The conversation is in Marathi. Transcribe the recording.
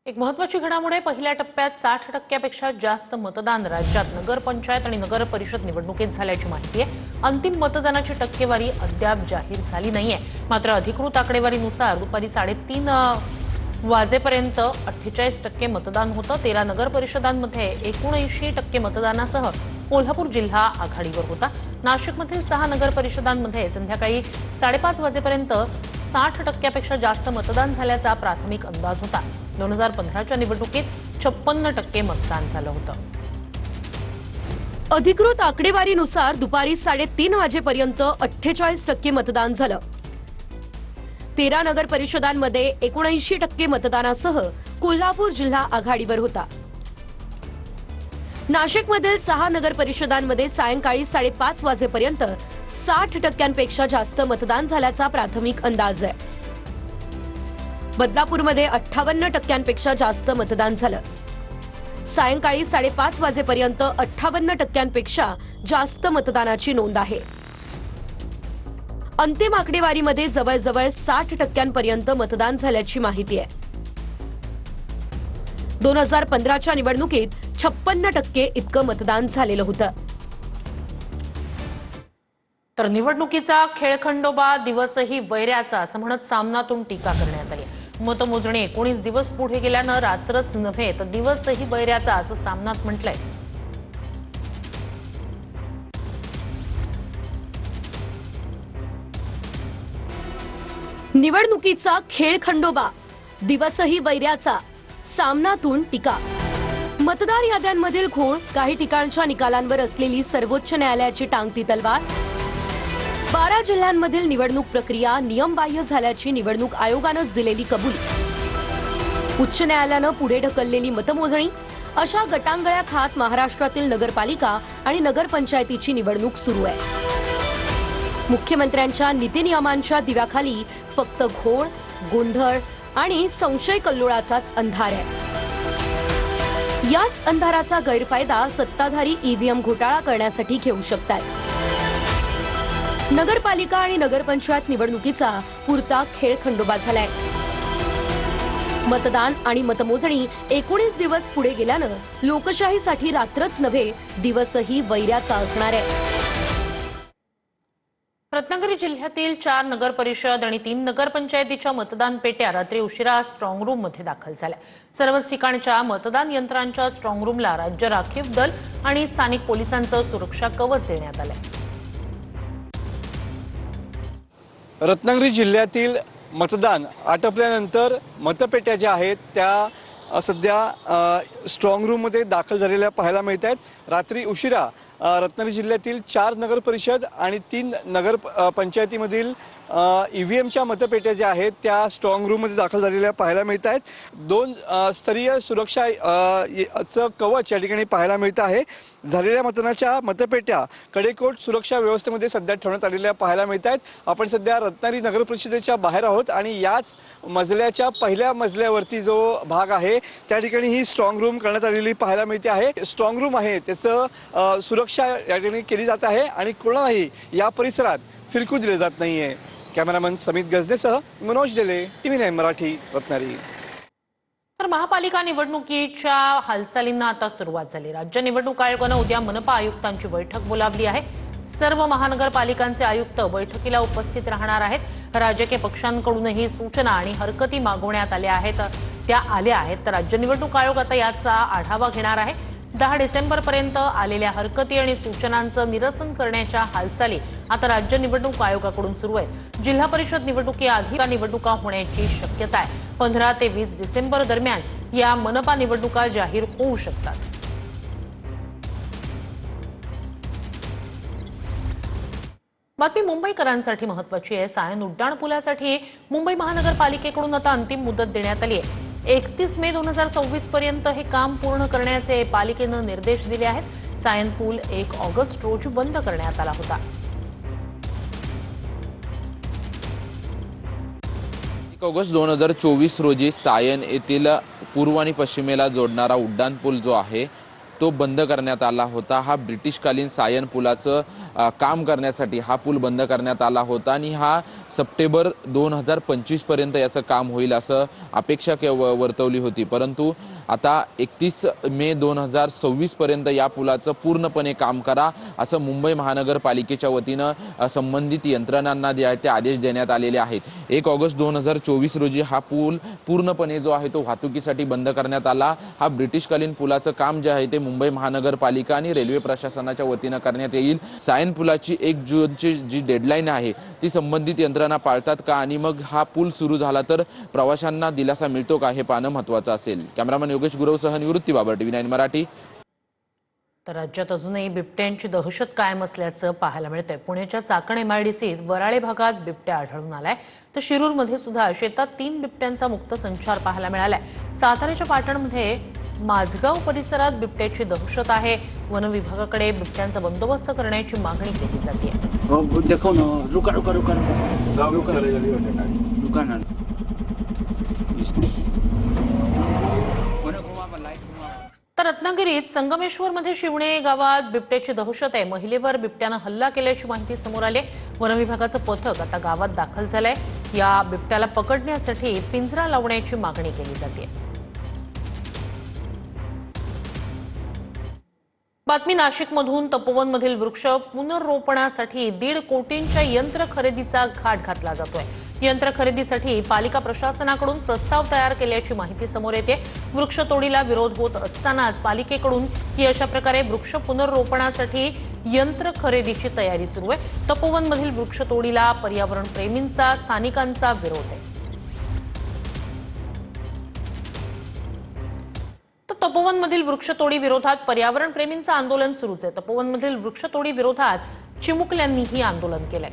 एक महत्त्वाची घडामोड आहे। पहिल्या टप्प्यात 60% जास्त मतदान राज्यात नगर पंचायत आणि नगर परिषद निवडणुकीत झाल्याची माहिती आहे। अंतिम मतदानाची टक्केवारी अद्याप जाहीर झाली नाहीये। मात्र अधिकृत आकडेवारीनुसार दुपारी 3:30 वाजेपर्यंत 48% मतदान होतं। 13 नगर परिषदांमध्ये 79% मतदानासह कोल्हापूर जिल्हा आघाडीवर होता। नाशिकमधील 6 नगर परिषदांमध्ये संध्याकाळी 5:30 वाजेपर्यंत 60%पेक्षा जास्त मतदान झाल्याचा प्राथमिक अंदाज होता। 2015च्या निवडणुकीत 56% मतदान झालं होतं। अधिकृत आकडेवारीनुसार दुपारी 3:30 वाजेपर्यंत 48% मतदान झालं। 13 नगर परिषदांमध्ये 79% मतदानासह कोल्हापूर जिल्हा आघाडीवर होता। नाशिकमधील 6 नगर परिषदांमध्ये सायंकाळी 5:30 वाजेपर्यंत 60%पेक्षा जास्त मतदान झाल्याचा प्राथमिक अंदाज आहे। बदलापूरमध्ये 58%पेक्षा जास्त मतदान झालं। सायंकाळी 5:30 वाजेपर्यंत 58%पेक्षा जास्त मतदानाची नोंद आहे। अंतिम आकडेवारीमध्ये जवळजवळ 60%पर्यंत मतदान झाल्याची माहिती आहे। 2015च्या निवडणुकीत 56% इतकं मतदान झालेलं होतं। तर निवडणुकीचा खेळखंडोबा दिवसही वैऱ्याचा असं म्हणत सामनातून टीका करण्यात आली। मतमोजणी 19 दिवस पुढे गेल्यानं रात्रच नव्हे तर दिवसही वैऱ्याचा असं सामनात म्हटलंय। निवडणुकीचा खेळखंडोबा दिवसही वैऱ्याचा, सामनातून टीका। मतदार याद्यांमधील घोळ, काही ठिकाणच्या निकालांवर असलेली सर्वोच्च न्यायालयाची टांगती तलवार, 12 जिल्ह्यांमधील निवडणूक प्रक्रिया नियमबाह्य झाल्याची निवडणूक आयोगानंच दिलेली कबुली, उच्च न्यायालयानं पुढे ढकललेली मतमोजणी, अशा गटांगळ्या खात महाराष्ट्रातील नगरपालिका आणि नगरपंचायतीची निवडणूक सुरू आहे। मुख्यमंत्र्यांच्या नीतिनियमांच्या दिव्याखाली फक्त घोळ, गोंधळ आणि संशय कल्लोळाचाच अंधार आहे। याच अंधाराचा गैरफायदा सत्ताधारी ईव्हीएम घोटाळा करण्यासाठी घेऊ शकतात। नगरपालिका आणि नगरपंचायत निवडणुकीचा पुरता खेळखंडोबा झालाय। मतदान आणि मतमोजणी 19 दिवस पुढे गेल्यानं लोकशाहीसाठी रात्रच नव्हे दिवसही वैऱ्याचा असणार आहे। रत्नागिरी जिल्ह्यातील 4 नगर परिषद आणि 3 नगरपंचायतीच्या मतदान पेट्या रात्री उशिरा स्ट्रॉंग रूम मध्ये दाखल झाल्या। सर्वच ठिकाणच्या मतदान यंत्रांच्या स्ट्रॉंग रूमला राज्य राखीव दल आणि स्थानिक पोलिसांचं सुरक्षा कवच देण्यात आलंय। रत्नागिरी जिल्ह्यातील मतदान आटोपल्यानंतर मतपेट्या ज्या आहेत त्या सध्या स्ट्रॉंग रूममध्ये दाखल झालेल्या पाहायला मिळत आहेत। रात्री उशिरा रत्नागिरी जिल्ह्यातील 4 नगर परिषद आणि 3 नगर पंचायतीमधील ईव्हीएमच्या मतपेट्या ज्या आहेत त्या स्ट्रॉंग रूममध्ये दाखल झालेल्या पाहायला मिळत आहेत। 2 स्तरीय सुरक्षा चं कवच या ठिकाणी पाहायला मिळत आहे। झालेल्या मतदानाच्या मतपेट्या कडेकोट सुरक्षा व्यवस्थेमध्ये सध्या ठेवण्यात आलेल्या पाहायला मिळत आहेत। आपण सध्या रत्नागिरी नगर परिषदेच्या बाहेर आहोत आणि याच मजल्याच्या पहिल्या मजल्यावरती जो भाग आहे त्या ठिकाणी ही स्ट्रॉंग रूम करण्यात आलेली पाहायला मिळते आहे। स्ट्रॉंग रूम आहे त्याचं सुरक्षा या ठिकाणी केली जात आहे आणि कोणालाही या परिसरात फिरकू दिले जात नाहीये। कॅमेरामन समित गजनेसह मनोज डेले, TV9 मराठी, रत्नागिरी। तर महापालिका निवडणुकीच्या हालचालींना आता सुरुवात झाली। राज्य निवडणूक आयोगानं उद्या मनपा आयुक्तांची बैठक बोलावली आहे। सर्व महानगरपालिकांचे आयुक्त बैठकीला उपस्थित राहणार आहेत। राजकीय पक्षांकडूनही सूचना आणि हरकती मागवण्यात आल्या आहेत। तर राज्य निवडणूक आयोग आता याचा आढावा घेणार आहे। 10 डिसेंबरपर्यंत आलेल्या हरकती आणि सूचनांचं निरसन करण्याच्या हालचाली आता राज्य निवडणूक आयोगाकडून सुरू आहेत। जिल्हा परिषद निवडणुकीआधी निवडणुका होण्याची शक्यता आहे। 15 ते 20 डिसेंबर दरम्यान या मनपा निवडणुका जाहीर होऊ शकतात। बातमी मुंबईकरांसाठी महत्त्वाची आहे। सायन उड्डाणपुलासाठी मुंबई महानगरपालिकेकडून आता अंतिम मुदत देण्यात आली आहे। 31 मे 2026 पर्यंत हे काम पूर्ण करण्याचे पालिकेनं निर्देश दिले आहेत। सायन पूल 1 ऑगस्ट रोजी बंद करण्यात आला होता। 1 ऑगस्ट 2024 रोजी सायन येथील पूर्व आणि पश्चिमेला जोडणारा उड्डाणपूल जो आहे तो बंद करण्यात आला होता। हा ब्रिटिशकालीन सायन पुलाचं काम करण्यासाठी हा पूल बंद करण्यात आला होता आणि हा सप्टेंबर 2025 पर्यंत याचं काम होईल असं अपेक्षा वर्तवली होती. परंतु आता 31 मे 2026 पर्यंत या पुलाचं पूर्णपणे काम करा असं मुंबई महानगरपालिकेच्या वतीनं संबंधित यंत्रणांना जे आहे ते आदेश देण्यात आलेले आहेत. 1 ऑगस्ट 2024 रोजी हा पूल पूर्णपणे जो आहे तो वाहतुकीसाठी बंद करण्यात आला. हा ब्रिटिशकालीन पुलाचं काम जे आहे ते मुंबई महानगरपालिका आणि रेल्वे प्रशासनाच्या वतीनं करण्यात येईल. सायन पुलाची 1 जूनची जी डेडलाईन आहे ती संबंधित यंत्रणा पाळतात का आणि मग हा पूल सुरू झाला तर प्रवाशांना दिलासा मिळतो का हे पाहणं महत्त्वाचं असेल. कॅमेरामन योगेश गुरवसह निवृत्ती बाबर, TV9 मराठी. तर राज्यात अजूनही बिबट्यांची दहशत कायम असल्याचं पाहायला मिळतंय. पुण्याच्या चाकण MIDCत वराळे भागात बिबट्या आढळून आलाय, तर शिरूरमध्ये सुद्धा शेतात 3 बिबट्यांचा मुक्त संचार पाहायला मिळालाय. साताऱ्याच्या पाटणमध्ये माझगाव परिसरात बिबट्याची दहशत आहे. वन विभागाकडे बिबट्यांचा बंदोबस्त करण्याची मागणी केली जाते. देखो ना, रुका रुका रुका रुका ना. तर रत्नागिरीत संगमेश्वरमध्ये शिवणे गावात बिबट्याची दहशत आहे. महिलेवर बिबट्यानं हल्ला केल्याची माहिती समोर आली. वन विभागाचं पथक आता गावात दाखल झालंय. या बिबट्याला पकडण्यासाठी पिंजरा लावण्याची मागणी केली जाते. बातमी नाशिकमधून. तपोवनमधील वृक्ष पुनर्रोपणासाठी 1.5 कोटींच्या यंत्र खरेदीचा घाट घातला जातोय. यंत्र खरेदीसाठी पालिका प्रशासनाकडून प्रस्ताव तयार केल्याची माहिती समोर येते. वृक्षतोडीला विरोध होत असतानाच पालिकेकडून ही अशा प्रकारे वृक्ष पुनर्रोपणासाठी यंत्र खरेदीची तयारी सुरू आहे. तपोवनमधील वृक्षतोडीला पर्यावरण प्रेमींचा, स्थानिकांचा विरोध आहे. तर तपोवनमधील वृक्षतोडी विरोधात पर्यावरण प्रेमींचं आंदोलन सुरूच आहे. तपोवनमधील वृक्षतोडी विरोधात चिमुकल्यांनीही आंदोलन केलंय.